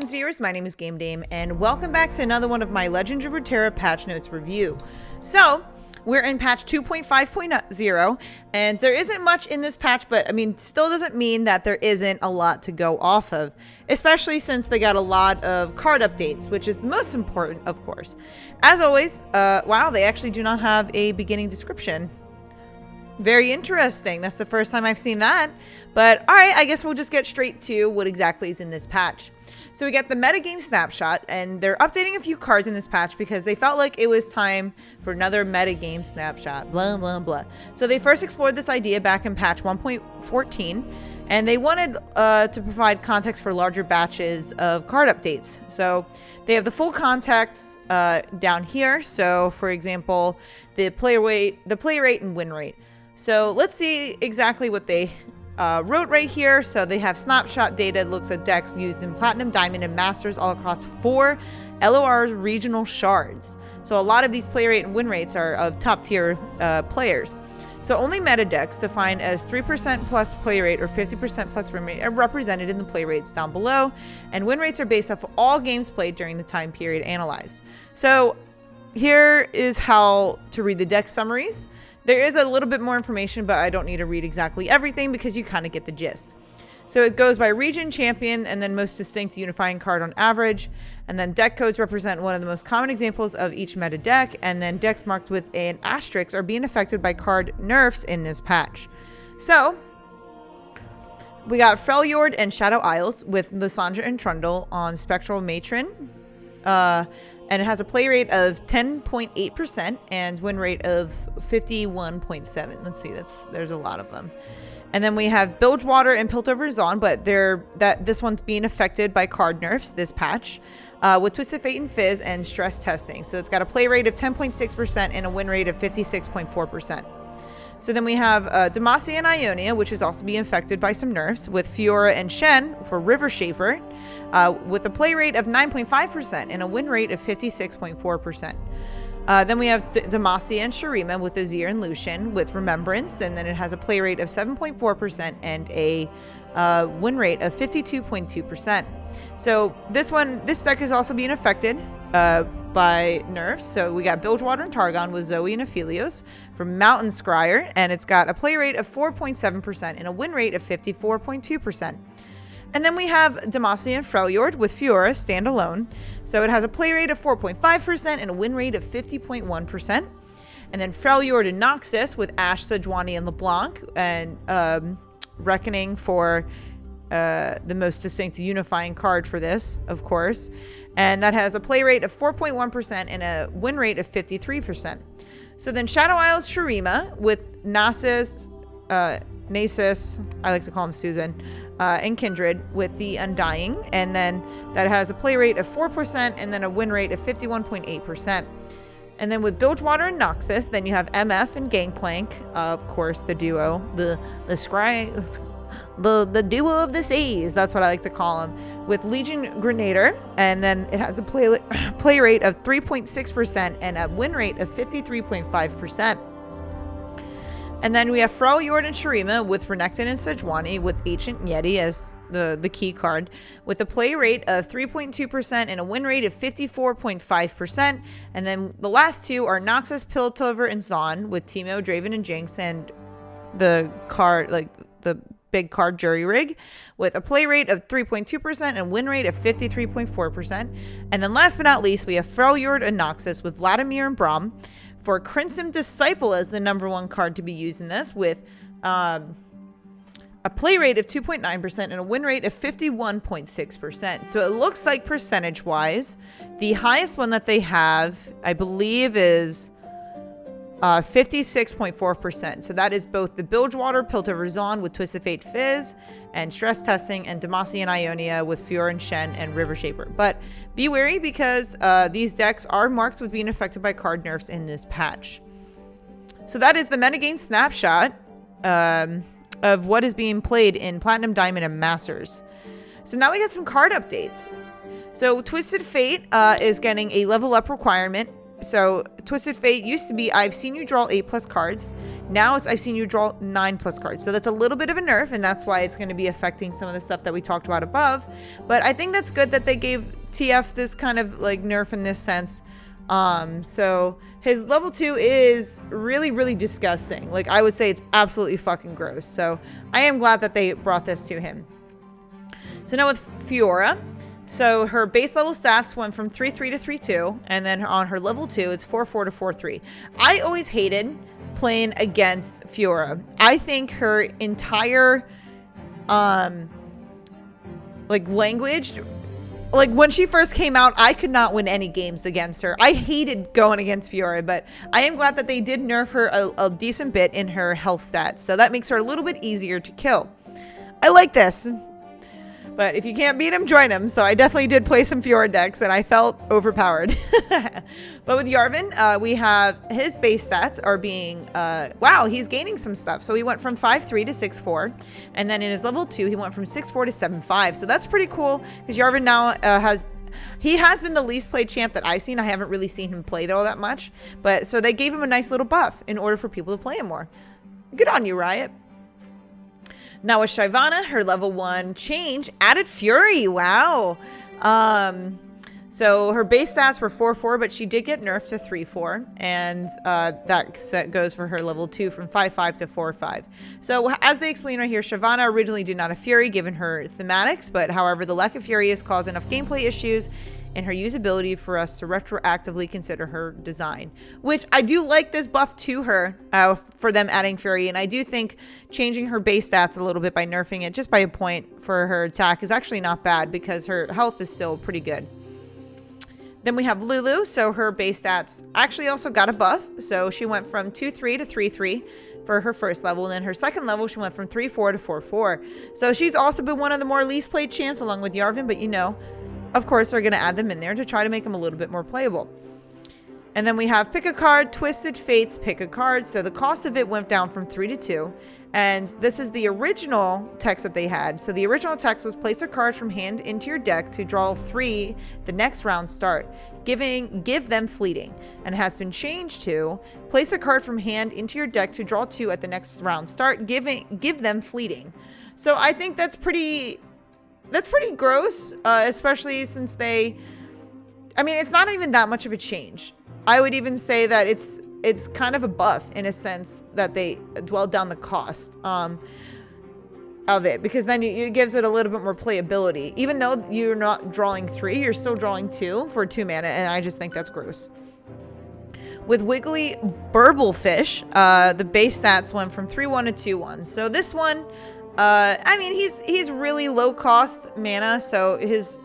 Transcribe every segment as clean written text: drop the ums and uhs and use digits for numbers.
Congratulations viewers, my name is Game Dame, and welcome back to another one of my Legends of Runeterra patch notes review. So, we're in patch 2.5.0, and there isn't much in this patch, but I mean, still doesn't mean that there isn't a lot to go off of, especially since they got a lot of card updates, which is the most important, of course. As always, wow, they actually do not have a beginning description. Very interesting. That's the first time I've seen that. But alright, I guess we'll just get straight to what exactly is in this patch. So we get the Metagame Snapshot, and they're updating a few cards in this patch because they felt like it was time for another Metagame Snapshot. Blah, blah, blah. So they first explored this idea back in patch 1.14, and they wanted to provide context for larger batches of card updates. So they have the full context down here. So for example, the play rate, and win rate. So let's see exactly what they wrote right here. So they have snapshot data, looks at decks used in Platinum, Diamond, and Masters all across 4 LOR's regional shards. So a lot of these play rate and win rates are of top tier players. So only meta decks defined as 3% plus play rate or 50% plus win rate are represented in the play rates down below. And win rates are based off of all games played during the time period analyzed. So here is how to read the deck summaries. There is a little bit more information, but I don't need to read exactly everything because you kind of get the gist. So it goes by region, champion, and then most distinct unifying card on average. And then deck codes represent one of the most common examples of each meta deck. And then decks marked with an asterisk are being affected by card nerfs in this patch. So we got Freljord and Shadow Isles with Lysandra and Trundle on Spectral Matron. And it has a play rate of 10.8% and win rate of 51.7. Let's see, there's a lot of them. And then we have Bilgewater and Piltover Zon, but this one's being affected by card nerfs this patch, with Twisted Fate and Fizz and stress testing. So it's got a play rate of 10.6% and a win rate of 56.4%. So then we have Demacia and Ionia, which is also being affected by some nerfs, with Fiora and Shen for River Shaper, with a play rate of 9.5% and a win rate of 56.4%. Then we have Demacia and Shurima with Azir and Lucian with Remembrance, and then it has a play rate of 7.4% and a win rate of 52.2%. So this deck is also being affected by nerfs. So we got Bilgewater and Targon with Zoe and Aphelios from Mountain Scryer, and it's got a play rate of 4.7% and a win rate of 54.2%. And then we have Demacia and Freljord with Fiora standalone. So it has a play rate of 4.5% and a win rate of 50.1%. And then Freljord and Noxus with Ashe, Sejuani, and LeBlanc, and Reckoning for the most distinct unifying card for this, of course. And that has a play rate of 4.1% and a win rate of 53%. So then Shadow Isles Shurima with Nasus, I like to call him Susan, and Kindred with the Undying. And then that has a play rate of 4% and then a win rate of 51.8%. And then with Bilgewater and Noxus, then you have MF and Gangplank, of course, the duo, the duo of the seas, that's what I like to call them, with Legion Grenadier, and then it has a play rate of 3.6% and a win rate of 53.5%. And then we have Freljord and Shurima with Renekton and Sejuani with Ancient Yeti as the key card, with a play rate of 3.2% and a win rate of 54.5%. And then the last two are Noxus, Piltover, and Zon with Teemo, Draven, and Jinx, and the card, like the big card Jury Rig, with a play rate of 3.2% and a win rate of 53.4%. And then last but not least, we have Freljord and Noxus with Vladimir and Braum for Crimson Disciple as the #1 card to be used in this, with a play rate of 2.9% and a win rate of 51.6%. So it looks like percentage-wise, the highest one that they have, I believe, is 56.4%. So that is both the Bilgewater, Piltover Zon with Twisted Fate Fizz and stress testing, and Demacia and Ionia with Fiora and Shen and River Shaper. But be wary because these decks are marked with being affected by card nerfs in this patch. So that is the Metagame Snapshot of what is being played in Platinum, Diamond, and Masters. So now we got some card updates. So Twisted Fate is getting a level up requirement So Twisted Fate used to be, I've seen you draw 8+ cards. Now it's, I've seen you draw 9+ cards. So that's a little bit of a nerf, and that's why it's going to be affecting some of the stuff that we talked about above. But I think that's good that they gave TF this kind of like nerf in this sense. So his level 2 is really, really disgusting. Like, I would say it's absolutely fucking gross. So I am glad that they brought this to him. So now with Fiora. So her base level stats went from 3-3 to 3-2, and then on her level 2, it's 4-4 to 4-3. I always hated playing against Fiora. I think her entire, like, language, like, when she first came out, I could not win any games against her. I hated going against Fiora, but I am glad that they did nerf her a decent bit in her health stats, so that makes her a little bit easier to kill. I like this. But if you can't beat him, join him. So I definitely did play some Fiora decks, and I felt overpowered. But with Yarvin, we have his base stats are being, wow, he's gaining some stuff. So he went from 5-3 to 6-4. And then in his level 2, he went from 6-4 to 7-5. So that's pretty cool, because Yarvin now has been the least played champ that I've seen. I haven't really seen him play, though, that much. But so they gave him a nice little buff in order for people to play him more. Good on you, Riot. Now with Shyvana, her level 1 change added Fury. Wow. So her base stats were 4-4, but she did get nerfed to 3-4. And that set goes for her level 2 from 5-5 to 4-5. So as they explain right here, Shyvana originally did not have Fury given her thematics, but however, the lack of Fury has caused enough gameplay issues and her usability for us to retroactively consider her design, which I do like this buff to her for them adding Fury. And I do think changing her base stats a little bit by nerfing it just by a point for her attack is actually not bad, because her health is still pretty good. Then we have Lulu. So her base stats actually also got a buff. So she went from 2-3 to 3-3 for her first level. And then her second level, she went from 3-4 to 4-4. So she's also been one of the more least played champs along with Yarvin, but you know, of course, they're going to add them in there to try to make them a little bit more playable. And then we have pick a card, Twisted Fates, pick a card. So the cost of it went down from 3 to 2. And this is the original text that they had. So the original text was place a card from hand into your deck to draw 3 the next round start. Give them fleeting. And it has been changed to place a card from hand into your deck to draw 2 at the next round start. Give them fleeting. So I think that's pretty gross, especially since I mean, it's not even that much of a change. I would even say that it's kind of a buff in a sense that they dwelled down the cost of it, because then it gives it a little bit more playability. Even though you're not drawing 3, you're still drawing 2 for 2 mana, and I just think that's gross. With Wiggly Burblefish, the base stats went from 3-1 to 2-1. So this one, I mean, he's really low cost mana, so his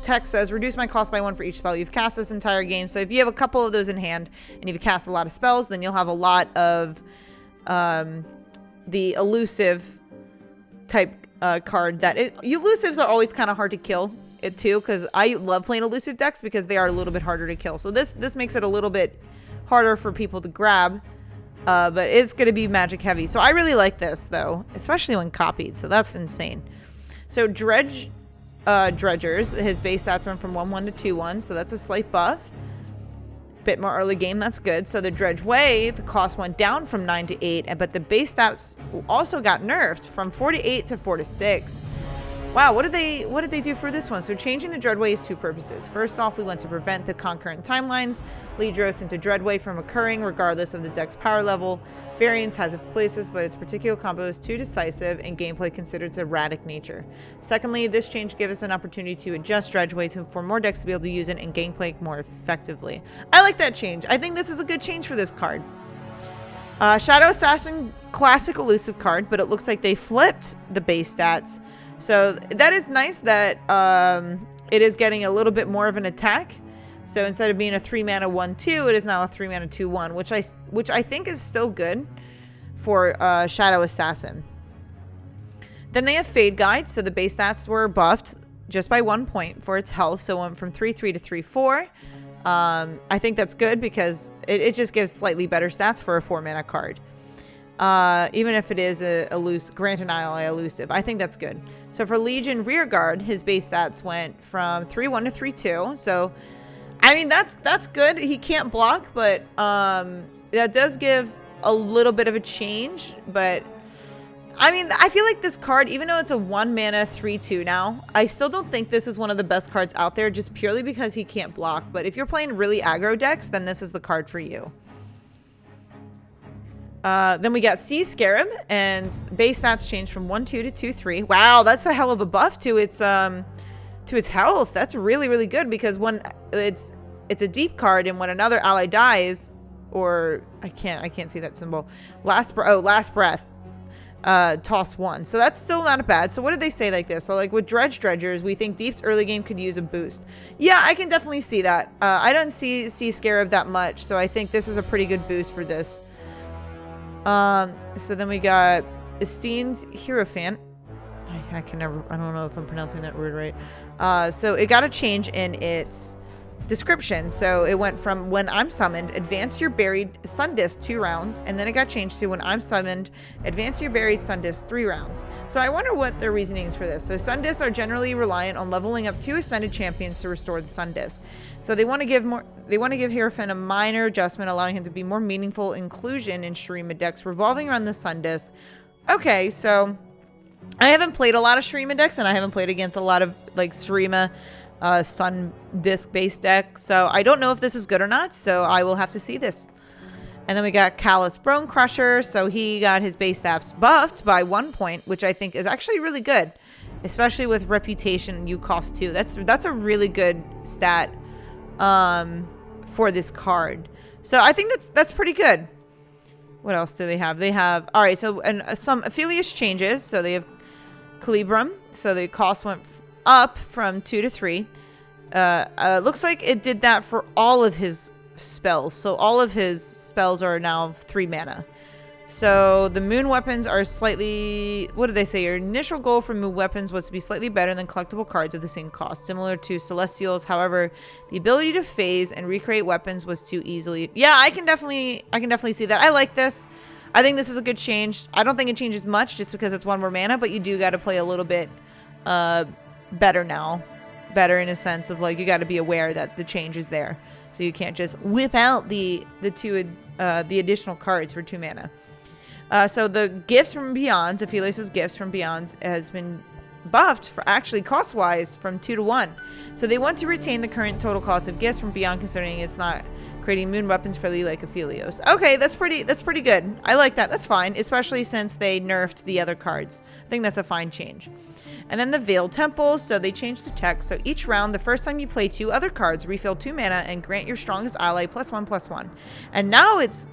text says reduce my cost by 1 for each spell you've cast this entire game. So if you have a couple of those in hand and you've cast a lot of spells, then you'll have a lot of the elusive type card that elusives are always kind of hard to kill it too, because I love playing elusive decks because they are a little bit harder to kill. So this makes it a little bit harder for people to grab. But it's going to be magic heavy. So I really like this, though, especially when copied. So that's insane. So Dredge, Dredgers, his base stats went from 1-1 to 2-1. So that's a slight buff. Bit more early game. That's good. So the Dredge Way, the cost went down from 9 to 8. But the base stats also got nerfed from 4 to 8 to 4 to 6. Wow, what did they do for this one? So changing the Dreadway is 2 purposes. First off, we want to prevent the concurrent timelines, Ledros into Dreadway from occurring regardless of the deck's power level. Variance has its places, but its particular combo is too decisive and gameplay considered its erratic nature. Secondly, this change gives us an opportunity to adjust Dredgeway for more decks to be able to use it and gameplay more effectively. I like that change. I think this is a good change for this card. Shadow Assassin, classic elusive card, but it looks like they flipped the base stats. So that is nice that it is getting a little bit more of an attack. So instead of being a 3 mana 1/2, it is now a 3 mana 2/1, which I think is still good for Shadow Assassin. Then they have Fade Guide, so the base stats were buffed just by 1 point for its health, so it went from 3-3 to 3-4. I think that's good because it just gives slightly better stats for a 4 mana card. Even if it is a grant an ally elusive. I think that's good. So for Legion Rearguard, his base stats went from 3-1 to 3-2. So I mean, that's good. He can't block, but that does give a little bit of a change. But I mean, I feel like this card, even though it's a 1 mana 3/2 now, I still don't think this is one of the best cards out there just purely because he can't block. But if you're playing really aggro decks, then this is the card for you. Then we got Sea Scarab, and base stats changed from 1/2 to 2/3. Wow, that's a hell of a buff to its health. That's really, really good, because when it's a deep card, and when another ally dies, or I can't see that symbol. Last breath. Toss 1. So that's still not bad. So what did they say like this? So like with Dredgers, we think Deep's early game could use a boost. Yeah, I can definitely see that. I don't see Scarab that much, so I think this is a pretty good boost for this. So then we got Esteemed Hierophant. I don't know if I'm pronouncing that word right. So it got a change in its description. So it went from when I'm summoned, advance your buried Sun Disc 2 rounds, and then it got changed to when I'm summoned, advance your buried Sun Disc 3 rounds. So I wonder what their reasoning is for this. So Sun Discs are generally reliant on leveling up 2 ascended champions to restore the Sun Disc. So they want to give Hierophant a minor adjustment, allowing him to be more meaningful inclusion in Shurima decks revolving around the Sun Disc. Okay, so I haven't played a lot of Shurima decks, and I haven't played against a lot of like Shurima Sun Disc based deck, so I don't know if this is good or not, so I will have to see this. And then we got Callous Bone Crusher, so he got his base stats buffed by 1 point, which I think is actually really good, especially with Reputation U cost 2. That's a really good stat for this card, so I think that's pretty good. What else do they have? They have, all right, so some affiliates changes. So they have Colibrum, so the cost went up from 2 to 3. Looks like it did that for all of his spells. So all of his spells are now 3 mana. So the moon weapons are slightly, what did they say? Your initial goal for moon weapons was to be slightly better than collectible cards of the same cost, similar to Celestials. However, the ability to phase and recreate weapons was too easily. Yeah, I can definitely see that. I like this. I think this is a good change. I don't think it changes much just because it's 1 more mana, but you do got to play a little bit better now. Better in a sense of like you got to be aware that the change is there, so you can't just whip out the additional cards for 2 mana. So the Gifts from Beyond, Aphelios' Gifts from Beyond, has been buffed for actually cost wise from 2 to 1. So they want to retain the current total cost of Gifts from Beyond, considering it's not creating moon weapons for the like Aphelios. Okay, that's pretty good. I like that. That's fine, especially since they nerfed the other cards. I think that's a fine change. And then the Veiled Temples, so they changed the text. So each round, the first time you play 2 other cards, refill 2 mana and grant your strongest ally +1/+1. And now it's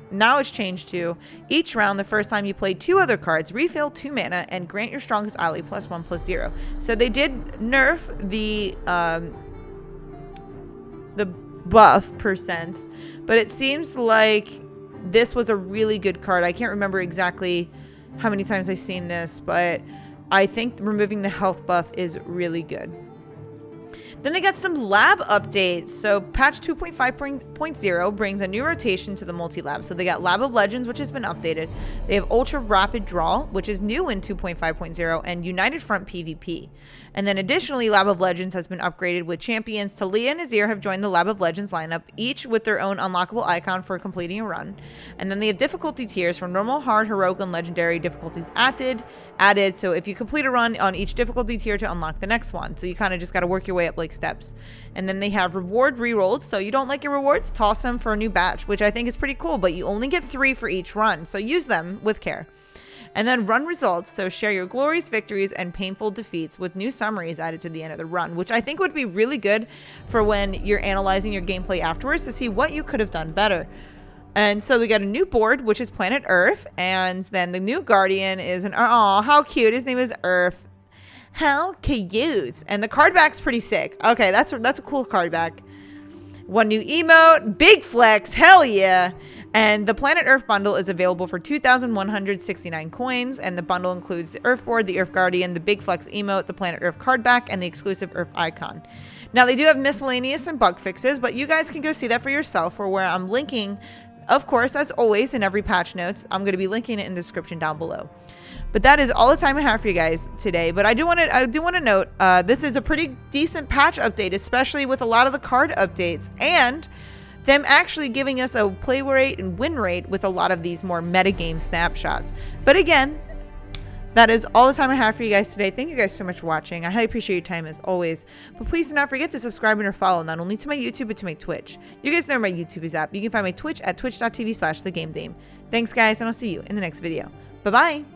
changed to each round, the first time you play 2 other cards, refill 2 mana and grant your strongest ally +1/+0. So they did nerf the buff percents, but it seems like this was a really good card. I can't remember exactly how many times I've seen this, but I think removing the health buff is really good. Then they got some lab updates. So patch 2.5.0 brings a new rotation to the multi-lab. So they got Lab of Legends, which has been updated. They have Ultra Rapid Draw, which is new in 2.5.0, and United Front PvP. And then additionally, Lab of Legends has been upgraded with champions. Talia and Azir have joined the Lab of Legends lineup, each with their own unlockable icon for completing a run. And then they have difficulty tiers from normal, hard, heroic, and legendary difficulties added. So if you complete a run on each difficulty tier to unlock the next one. So you kind of just got to work your way up like steps. And then they have reward rerolls. So you don't like your rewards, toss them for a new batch, which I think is pretty cool, but you only get 3 for each run. So use them with care. And then run results, so share your glorious victories and painful defeats with new summaries added to the end of the run, which I think would be really good for when you're analyzing your gameplay afterwards to see what you could have done better. And so we got a new board, which is Planet Earth, and then the new Guardian is an, oh, how cute, his name is Earth. How cute. And the card back's pretty sick. Okay, that's a cool card back. 1 new emote, big flex, hell yeah. And the Planet Earth bundle is available for 2,169 coins, and the bundle includes the Earth board, the Earth Guardian, the Big Flex emote, the Planet Earth card back, and the exclusive Earth icon. Now, they do have miscellaneous and bug fixes, but you guys can go see that for yourself, or where I'm linking of course, as always, in every patch notes. I'm going to be linking it in the description down below. But that is all the time I have for you guys today. But I do want to note this is a pretty decent patch update, especially with a lot of the card updates and them actually giving us a play rate and win rate with a lot of these more metagame snapshots. But again, that is all the time I have for you guys today. Thank you guys so much for watching. I highly appreciate your time as always. But please do not forget to subscribe and or follow not only to my YouTube but to my Twitch. You guys know where my YouTube is at. You can find my Twitch at twitch.tv/thegamedame. Thanks guys, and I'll see you in the next video. Bye-bye.